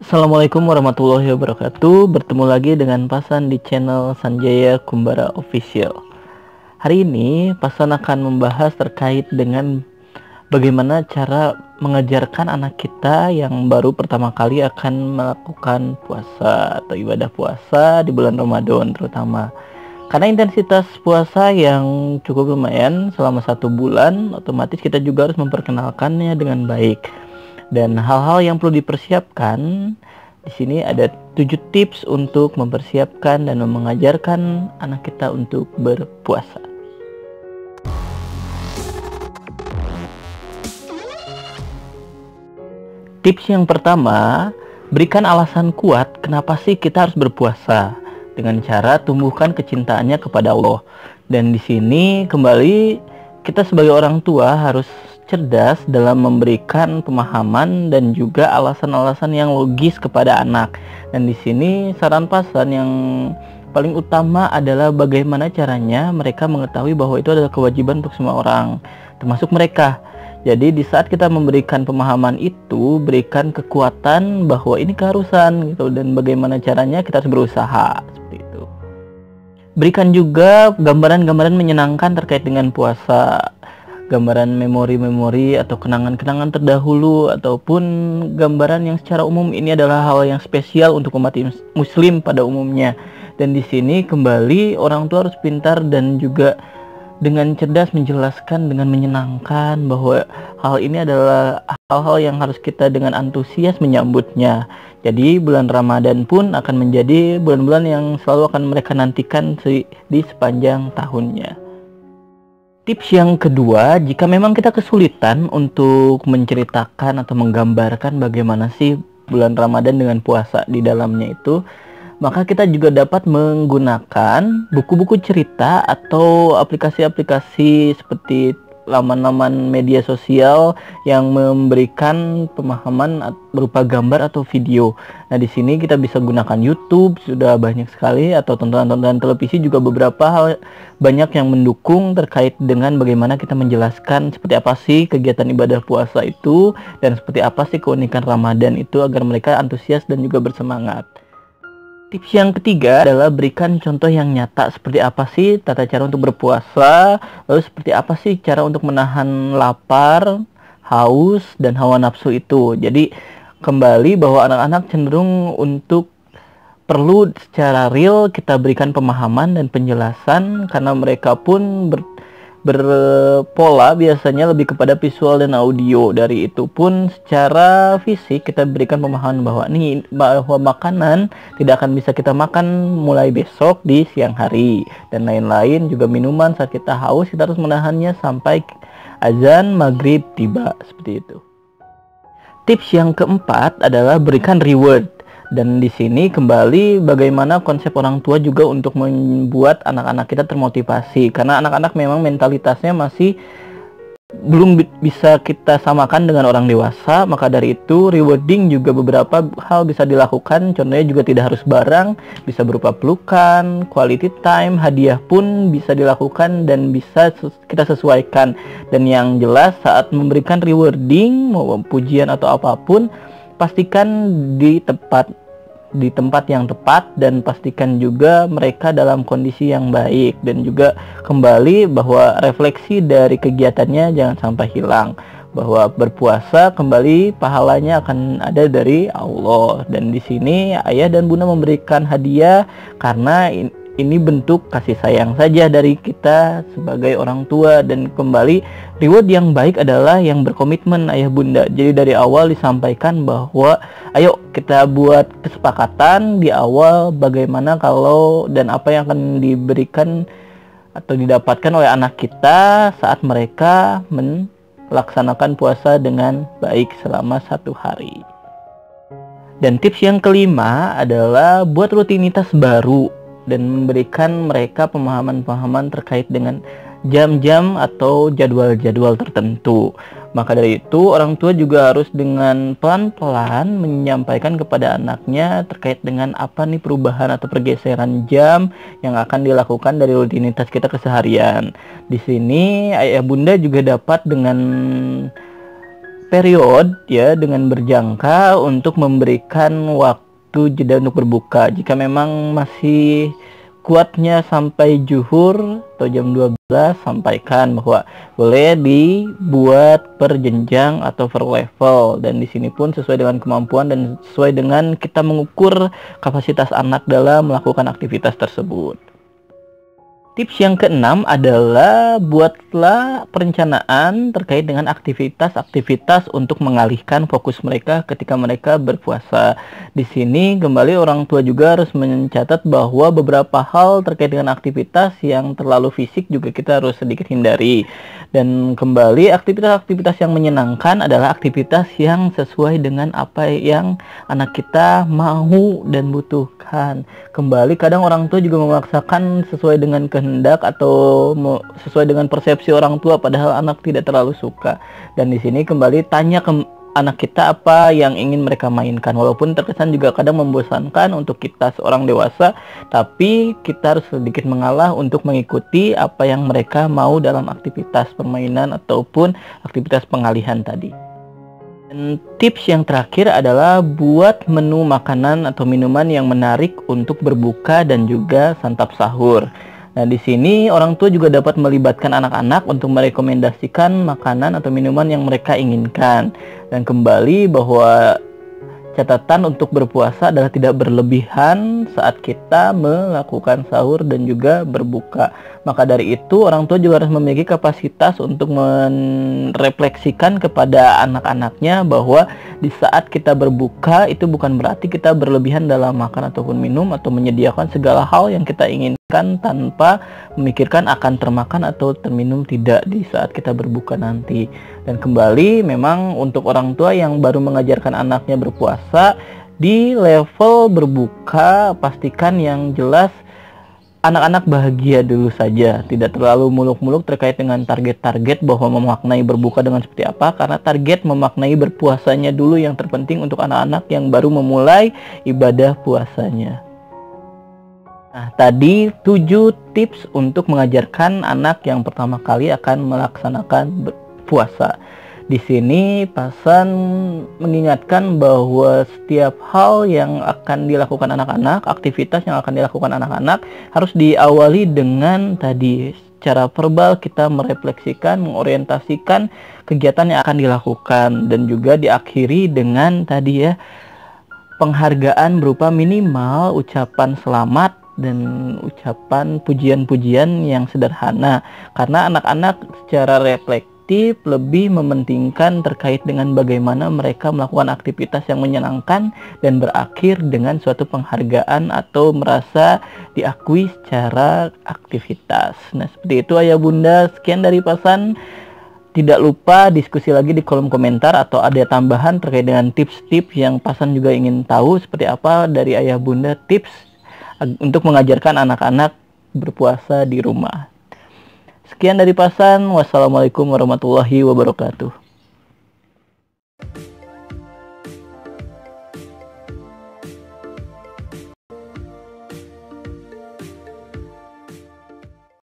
Assalamualaikum warahmatullahi wabarakatuh. Bertemu lagi dengan Pasan di channel Sanjaya Kumbara Official. Hari ini Pasan akan membahas terkait dengan bagaimana cara mengajarkan anak kita yang baru pertama kali akan melakukan puasa atau ibadah puasa di bulan Ramadan terutama. Karena intensitas puasa yang cukup lumayan selama 1 bulan, otomatis kita juga harus memperkenalkannya dengan baik. Dan hal-hal yang perlu dipersiapkan di sini ada 7 tips untuk mempersiapkan dan mengajarkan anak kita untuk berpuasa. Tips yang pertama, berikan alasan kuat kenapa sih kita harus berpuasa dengan cara tumbuhkan kecintaannya kepada Allah. Dan di sini kembali kita sebagai orang tua harus cerdas dalam memberikan pemahaman dan juga alasan-alasan yang logis kepada anak. Dan di sini saran Pasan yang paling utama adalah bagaimana caranya mereka mengetahui bahwa itu adalah kewajiban untuk semua orang, termasuk mereka. Jadi di saat kita memberikan pemahaman itu, berikan kekuatan bahwa ini keharusan gitu, dan bagaimana caranya kita harus berusaha seperti itu. Berikan juga gambaran-gambaran menyenangkan terkait dengan puasa, gambaran memori-memori atau kenangan-kenangan terdahulu, ataupun gambaran yang secara umum ini adalah hal yang spesial untuk umat muslim pada umumnya. Dan di sini kembali orang tua harus pintar dan juga dengan cerdas menjelaskan dengan menyenangkan bahwa hal ini adalah hal-hal yang harus kita dengan antusias menyambutnya. Jadi bulan Ramadan pun akan menjadi bulan-bulan yang selalu akan mereka nantikan di sepanjang tahunnya. Tips yang kedua, jika memang kita kesulitan untuk menceritakan atau menggambarkan bagaimana sih bulan Ramadan dengan puasa di dalamnya itu, maka kita juga dapat menggunakan buku-buku cerita atau aplikasi-aplikasi seperti laman-laman media sosial yang memberikan pemahaman berupa gambar atau video. Nah, di sini kita bisa gunakan YouTube, sudah banyak sekali, atau tontonan-tontonan televisi juga beberapa hal banyak yang mendukung terkait dengan bagaimana kita menjelaskan seperti apa sih kegiatan ibadah puasa itu dan seperti apa sih keunikan Ramadan itu agar mereka antusias dan juga bersemangat. Tips yang ketiga adalah berikan contoh yang nyata seperti apa sih tata cara untuk berpuasa, lalu seperti apa sih cara untuk menahan lapar, haus, dan hawa nafsu itu. Jadi kembali bahwa anak-anak cenderung untuk perlu secara real kita berikan pemahaman dan penjelasan karena mereka pun berpola biasanya lebih kepada visual dan audio. Dari itu pun secara fisik kita berikan pemahaman bahwa makanan tidak akan bisa kita makan mulai besok di siang hari, dan lain-lain. Juga minuman, saat kita haus kita harus menahannya sampai azan maghrib tiba, seperti itu. Tips yang keempat adalah berikan reward. Dan di sini kembali bagaimana konsep orang tua juga untuk membuat anak-anak kita termotivasi, karena anak-anak memang mentalitasnya masih belum bisa kita samakan dengan orang dewasa. Maka dari itu rewarding juga beberapa hal bisa dilakukan. Contohnya juga tidak harus barang, bisa berupa pelukan, quality time, hadiah pun bisa dilakukan dan bisa kita sesuaikan. Dan yang jelas saat memberikan rewarding mau pujian atau apapun, pastikan di tempat yang tepat, dan pastikan juga mereka dalam kondisi yang baik. Dan juga kembali bahwa refleksi dari kegiatannya jangan sampai hilang, bahwa berpuasa kembali pahalanya akan ada dari Allah. Dan di sini ayah dan bunda memberikan hadiah karena ini bentuk kasih sayang saja dari kita sebagai orang tua. Dan kembali reward yang baik adalah yang berkomitmen ayah bunda. Jadi dari awal disampaikan bahwa ayo kita buat kesepakatan di awal bagaimana kalau dan apa yang akan diberikan atau didapatkan oleh anak kita saat mereka melaksanakan puasa dengan baik selama 1 hari. Dan tips yang kelima adalah buat rutinitas baru dan memberikan mereka pemahaman-pemahaman terkait dengan jam-jam atau jadwal-jadwal tertentu. Maka dari itu orang tua juga harus dengan pelan-pelan menyampaikan kepada anaknya terkait dengan apa nih perubahan atau pergeseran jam yang akan dilakukan dari rutinitas kita keseharian. Di sini ayah bunda juga dapat dengan period ya, dengan berjangka untuk memberikan waktu jeda untuk berbuka. Jika memang masih kuatnya sampai zuhur atau jam 12, sampaikan bahwa boleh dibuat per jenjang atau per level, dan di sini pun sesuai dengan kemampuan dan sesuai dengan kita mengukur kapasitas anak dalam melakukan aktivitas tersebut. Tips yang keenam adalah buatlah perencanaan terkait dengan aktivitas-aktivitas untuk mengalihkan fokus mereka ketika mereka berpuasa. Di sini kembali orang tua juga harus mencatat bahwa beberapa hal terkait dengan aktivitas yang terlalu fisik juga kita harus sedikit hindari. Dan kembali aktivitas-aktivitas yang menyenangkan adalah aktivitas yang sesuai dengan apa yang anak kita mau dan butuhkan. Kembali kadang orang tua juga memaksakan sesuai dengan kehendak atau sesuai dengan persepsi orang tua, padahal anak tidak terlalu suka. Dan di sini kembali tanya ke anak kita apa yang ingin mereka mainkan, walaupun terkesan juga kadang membosankan untuk kita seorang dewasa, tapi kita harus sedikit mengalah untuk mengikuti apa yang mereka mau dalam aktivitas permainan ataupun aktivitas pengalihan tadi. Dan tips yang terakhir adalah buat menu makanan atau minuman yang menarik untuk berbuka dan juga santap sahur. Nah, di sini orang tua juga dapat melibatkan anak-anak untuk merekomendasikan makanan atau minuman yang mereka inginkan. Dan kembali bahwa catatan untuk berpuasa adalah tidak berlebihan saat kita melakukan sahur dan juga berbuka. Maka dari itu orang tua juga harus memiliki kapasitas untuk merefleksikan kepada anak-anaknya bahwa di saat kita berbuka itu bukan berarti kita berlebihan dalam makan ataupun minum atau menyediakan segala hal yang kita inginkan tanpa memikirkan akan termakan atau terminum tidak di saat kita berbuka nanti. Dan kembali memang untuk orang tua yang baru mengajarkan anaknya berpuasa, di level berbuka pastikan yang jelas anak-anak bahagia dulu saja, tidak terlalu muluk-muluk terkait dengan target-target bahwa memaknai berbuka dengan seperti apa, karena target memaknai berpuasanya dulu yang terpenting untuk anak-anak yang baru memulai ibadah puasanya. Nah, tadi 7 tips untuk mengajarkan anak yang pertama kali akan melaksanakan puasa. Di sini Pasan mengingatkan bahwa setiap hal yang akan dilakukan anak-anak, aktivitas yang akan dilakukan anak-anak harus diawali dengan tadi secara verbal kita merefleksikan, mengorientasikan kegiatan yang akan dilakukan, dan juga diakhiri dengan tadi ya penghargaan berupa minimal ucapan selamat dan ucapan pujian-pujian yang sederhana, karena anak-anak secara reflektif lebih mementingkan terkait dengan bagaimana mereka melakukan aktivitas yang menyenangkan dan berakhir dengan suatu penghargaan atau merasa diakui secara aktivitas. Nah, seperti itu ayah bunda, sekian dari Pasan. Tidak lupa diskusi lagi di kolom komentar atau ada tambahan terkait dengan tips-tips yang Pasan juga ingin tahu seperti apa dari ayah bunda tips untuk mengajarkan anak-anak berpuasa di rumah. Sekian dari Pasan. Wassalamualaikum warahmatullahi wabarakatuh.